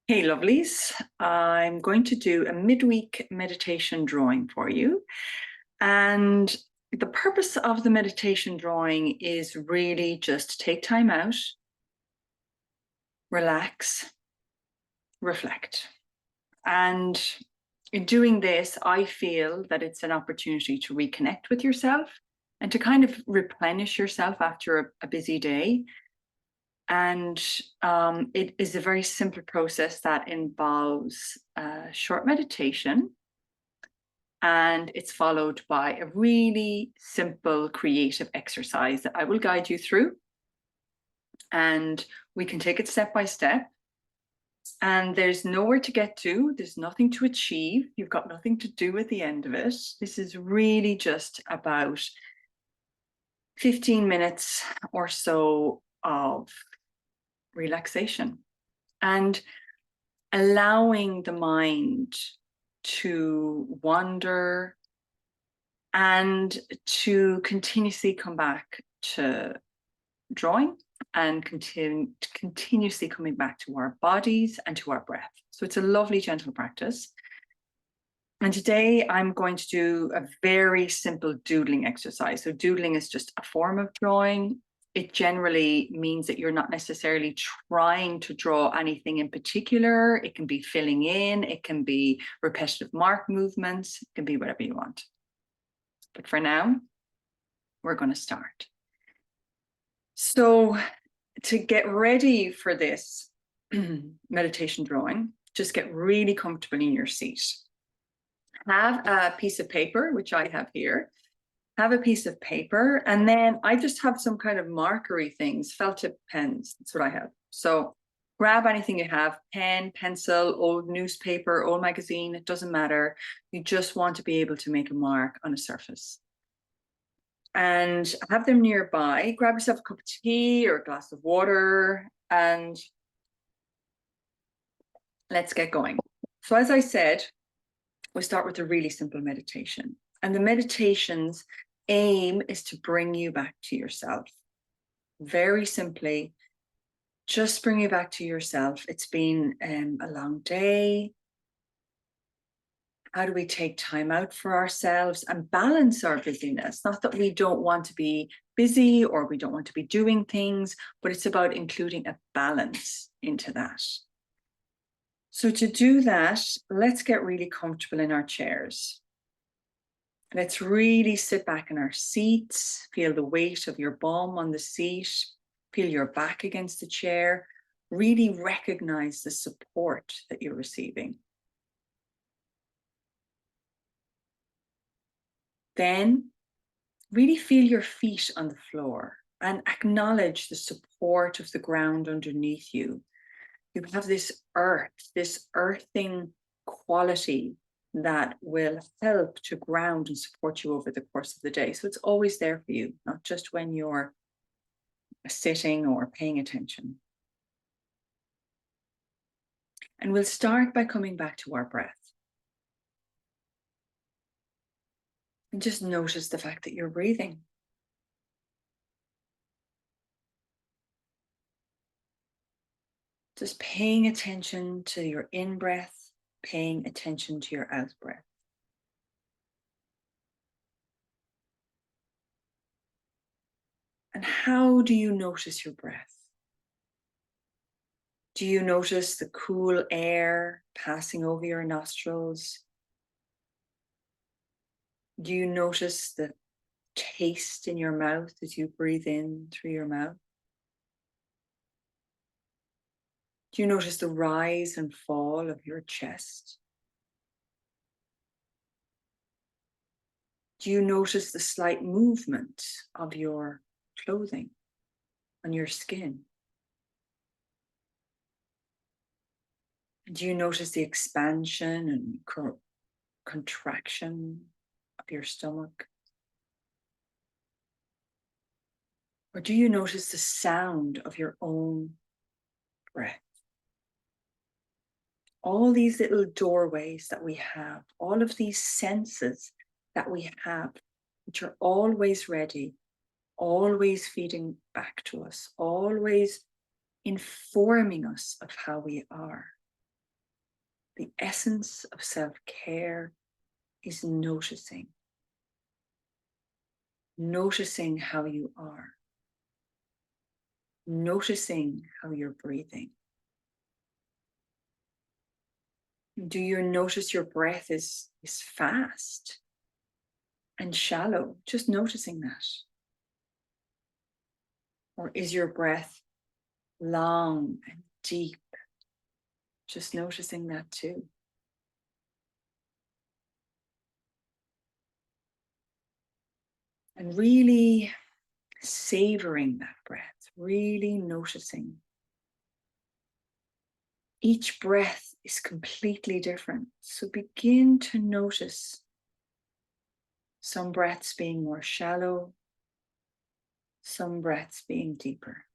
Hey, lovelies. I'm going to do a midweek meditation drawing for you. And the purpose of the meditation drawing is really just take time out, relax, reflect. And in doing this, I feel that it's an opportunity to reconnect with yourself and to kind of replenish yourself after a busy day. And it is a very simple process that involves a short meditation, and it's followed by a really simple creative exercise that I will guide you through. And we can take it step by step. And there's nowhere to get to, there's nothing to achieve, you've got nothing to do at the end of it. This is really just about 15 minutes or so of relaxation and allowing the mind to wander and to continuously come back to drawing and continuously coming back to our bodies and to our breath. So it's a lovely, gentle practice. And today I'm going to do a very simple doodling exercise. So doodling is just a form of drawing. It generally means that you're not necessarily trying to draw anything in particular. It can be filling in, it can be repetitive mark movements, it can be whatever you want. But for now, we're going to start. So to get ready for this meditation drawing, just get really comfortable in your seat. Have a piece of paper, which I have here. Have a piece of paper, and then I just have some kind of markery things, felt tip pens. That's what I have. So grab anything you have, pen, pencil, old newspaper, old magazine, it doesn't matter. You just want to be able to make a mark on a surface. And have them nearby. Grab yourself a cup of tea or a glass of water, and let's get going. So as I said, we start with a really simple meditation. And the meditation's aim is to bring you back to yourself. Very simply, just bring you back to yourself. It's been a long day. How do we take time out for ourselves and balance our busyness? Not that we don't want to be busy or we don't want to be doing things, but it's about including a balance into that. So to do that, let's get really comfortable in our chairs. Let's really sit back in our seats, feel the weight of your bum on the seat, feel your back against the chair, really recognize the support that you're receiving. Then really feel your feet on the floor and acknowledge the support of the ground underneath you. You have this earthing quality that will help to ground and support you over the course of the day. So it's always there for you, not just when you're sitting or paying attention. And we'll start by coming back to our breath. And just notice the fact that you're breathing. Just paying attention to your in-breath, paying attention to your out-breath. And how do you notice your breath? Do you notice the cool air passing over your nostrils? Do you notice the taste in your mouth as you breathe in through your mouth? Do you notice the rise and fall of your chest? Do you notice the slight movement of your clothing on your skin? Do you notice the expansion and contraction of your stomach? Or do you notice the sound of your own breath? All these little doorways that we have, all of these senses that we have, which are always ready, always feeding back to us, always informing us of how we are. The essence of self-care is noticing. Noticing how you are. Noticing how you're breathing. Do you notice your breath is fast and shallow? Just noticing that. Or is your breath long and deep? Just noticing that too. And really savoring that breath, really noticing. Each breath is completely different. So begin to notice some breaths being more shallow, some breaths being deeper.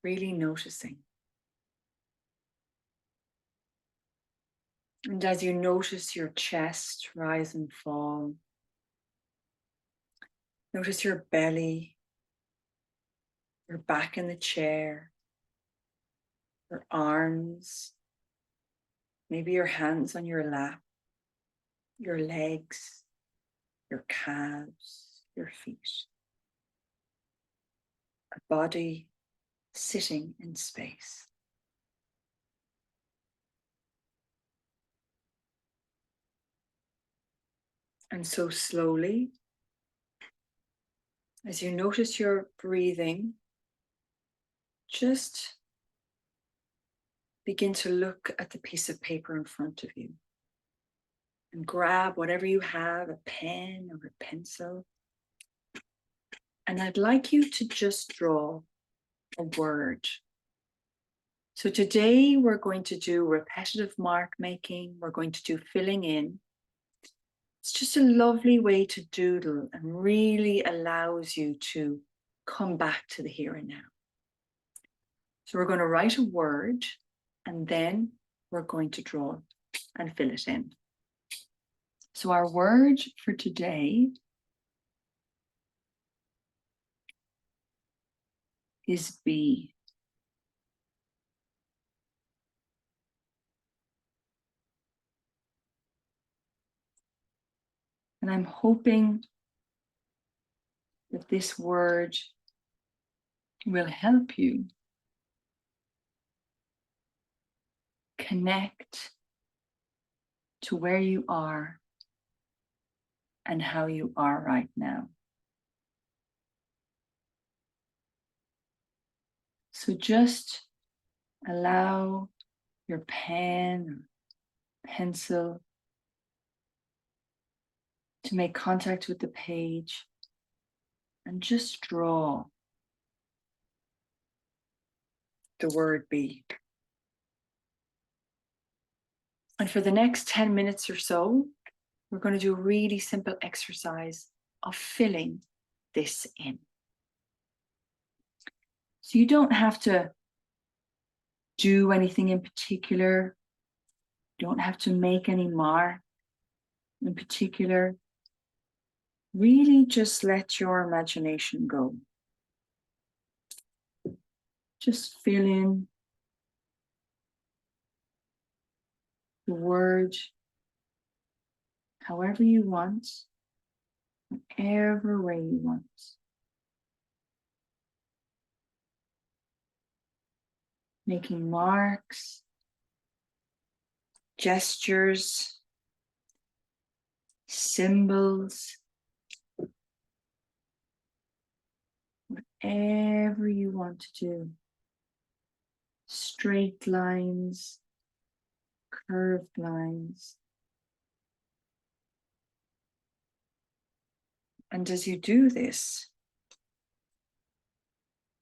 Really noticing. And as you notice your chest rise and fall, notice your belly, your back in the chair, your arms, maybe your hands on your lap, your legs, your calves, your feet. A body sitting in space. And so slowly, as you notice your breathing, just begin to look at the piece of paper in front of you and grab whatever you have, a pen or a pencil. And I'd like you to just draw a word. So today we're going to do repetitive mark making. We're going to do filling in. It's just a lovely way to doodle and really allows you to come back to the here and now. So we're going to write a word and then we're going to draw and fill it in. So our word for today is be. And I'm hoping that this word will help you connect to where you are and how you are right now. So just allow your pen or pencil to make contact with the page and just draw the word be. And for the next 10 minutes or so, we're going to do a really simple exercise of filling this in. So you don't have to do anything in particular. You don't have to make any mark in particular. Really just let your imagination go. Just fill in the word however you want, whatever way you want. Making marks, gestures, symbols, whatever you want to do. Straight lines, curved lines. And as you do this,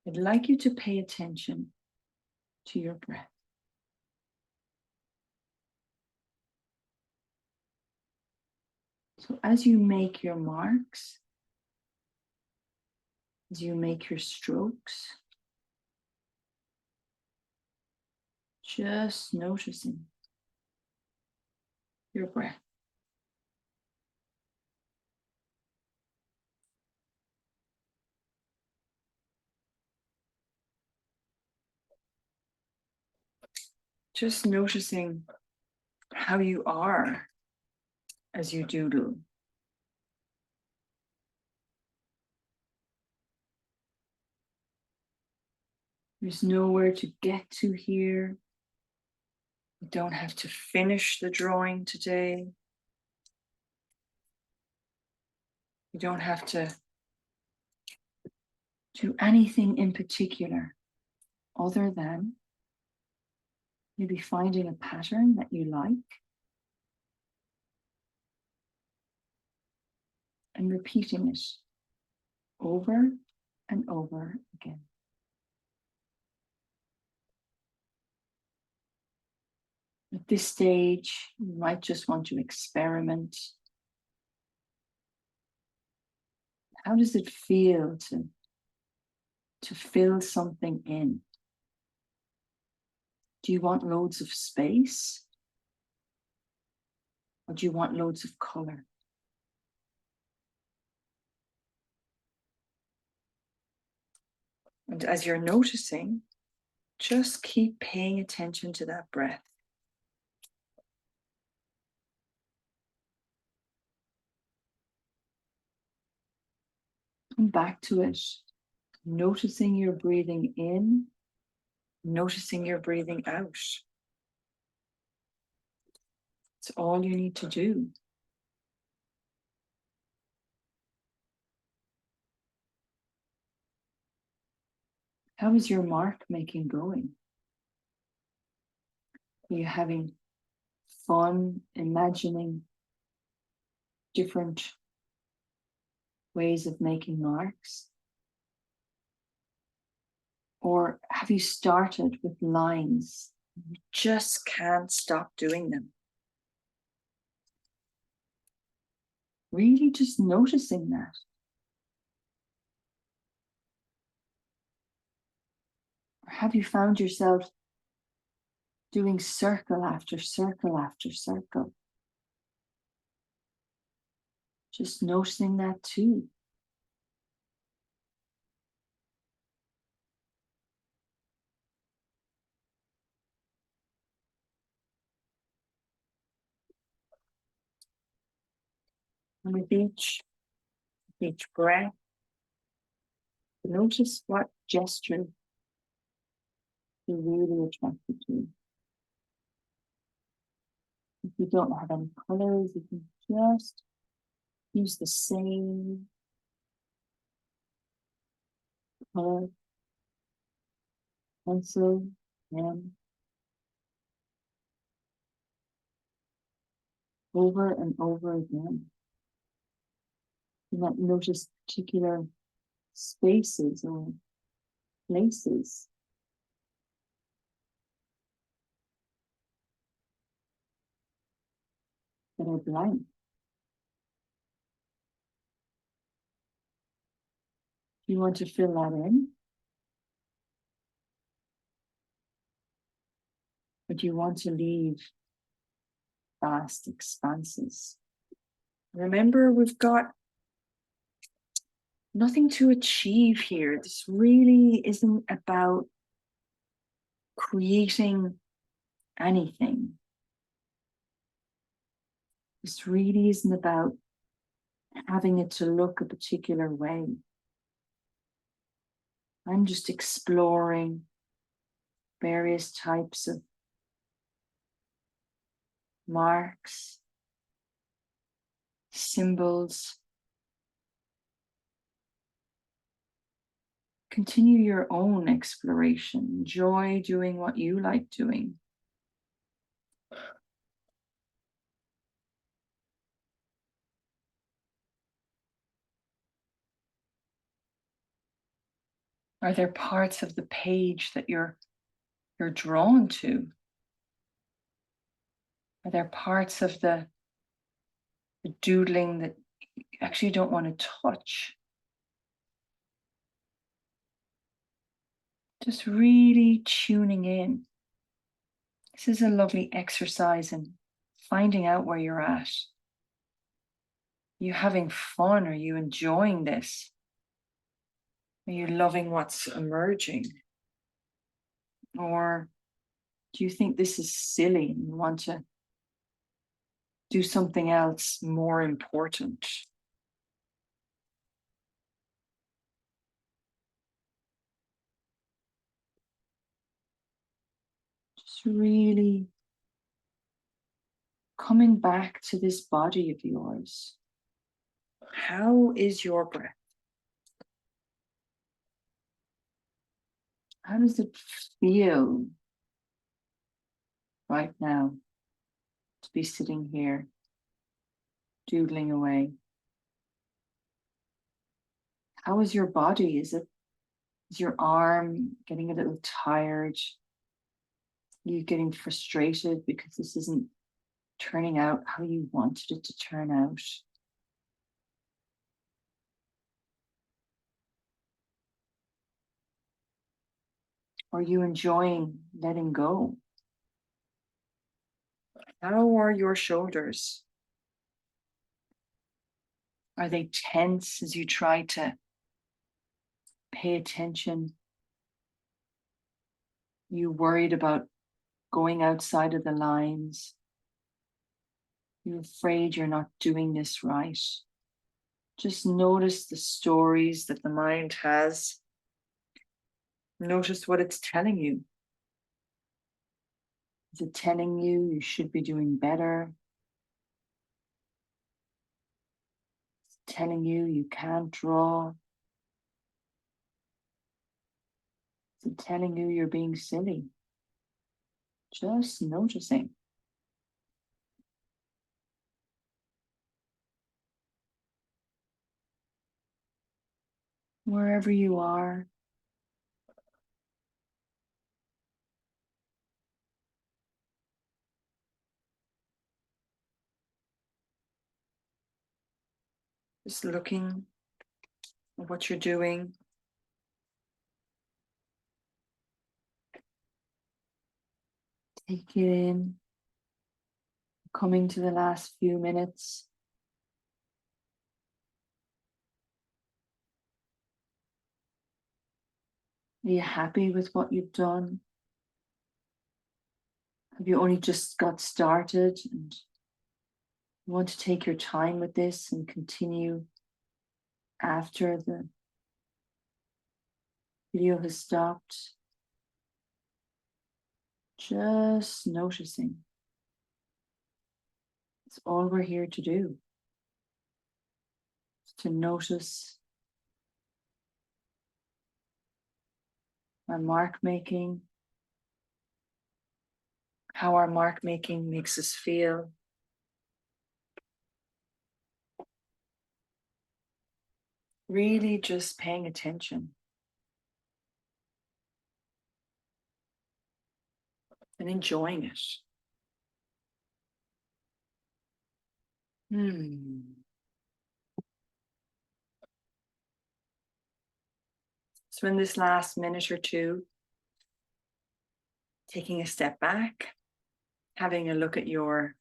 I'd like you to pay attention to your breath. So as you make your marks, as you make your strokes, just noticing your breath. Just noticing how you are as you doodle. There's nowhere to get to here. You don't have to finish the drawing today. You don't have to do anything in particular other than maybe finding a pattern that you like and repeating it over and over again. At this stage, you might just want to experiment. How does it feel to fill something in? Do you want loads of space? Or do you want loads of color? And as you're noticing, just keep paying attention to that breath. Come back to it, noticing you're breathing in, noticing you're breathing out. It's all you need to do. How is your mark making going? Are you having fun imagining different ways of making marks? Or have you started with lines? You just can't stop doing them. Really just noticing that. Or have you found yourself doing circle after circle after circle? Just noticing that too. And with each breath, notice what gesture you're really attracted to. If you don't have any colors, you can just use the same color, pencil, pen, over and over again. You might notice particular spaces or places that are blank. Do you want to fill that in? Or do you want to leave vast expanses? Remember, we've got nothing to achieve here. This really isn't about creating anything. This really isn't about having it to look a particular way. I'm just exploring various types of marks, symbols. Continue your own exploration. Enjoy doing what you like doing. Are there parts of the page that you're drawn to? Are there parts of the doodling that you actually don't want to touch? Just really tuning in. This is a lovely exercise in finding out where you're at. Are you having fun? Are you enjoying this? Are you loving what's emerging? Or Do you think this is silly and you want to do something else more important? Just really coming back to this body of yours. How is your breath? How does it feel right now to be sitting here, doodling away? How is your body? Is your arm getting a little tired? Are you getting frustrated because this isn't turning out how you wanted it to turn out? Are you enjoying letting go? How are your shoulders? Are they tense as you try to pay attention? You worried about going outside of the lines? You're afraid you're not doing this right? Just notice the stories that the mind has. Notice what it's telling you. Is it telling you you should be doing better? Is it telling you you can't draw? Is it telling you you're being silly? Just noticing. Wherever you are, just looking at what you're doing. Take it in. Coming to the last few minutes. Are you happy with what you've done? Have you only just got started and you want to take your time with this and continue after the video has stopped? Just noticing. It's all we're here to do. To notice our mark making, how our mark making makes us feel. Really just paying attention and enjoying it. So in this last minute or two, taking a step back, having a look at your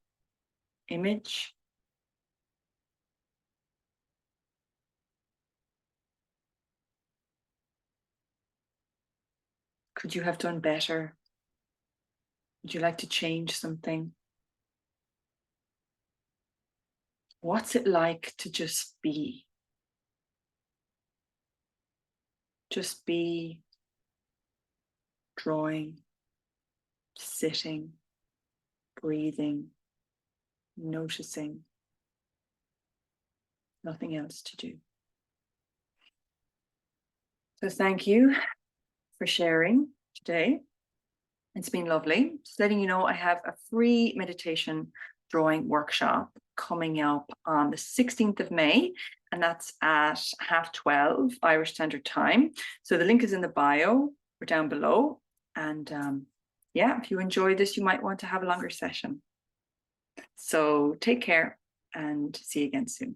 image. Could you have done better? Would you like to change something? What's it like to just be? Just be drawing, sitting, breathing, noticing. Nothing else to do. So thank you for sharing today. It's been lovely. Just letting you know I have a free meditation drawing workshop coming up on the 16th of May, and that's at 12:30 Irish Standard Time. So the link is in the bio or down below. And yeah, if you enjoy this, you might want to have a longer session. So take care and see you again soon.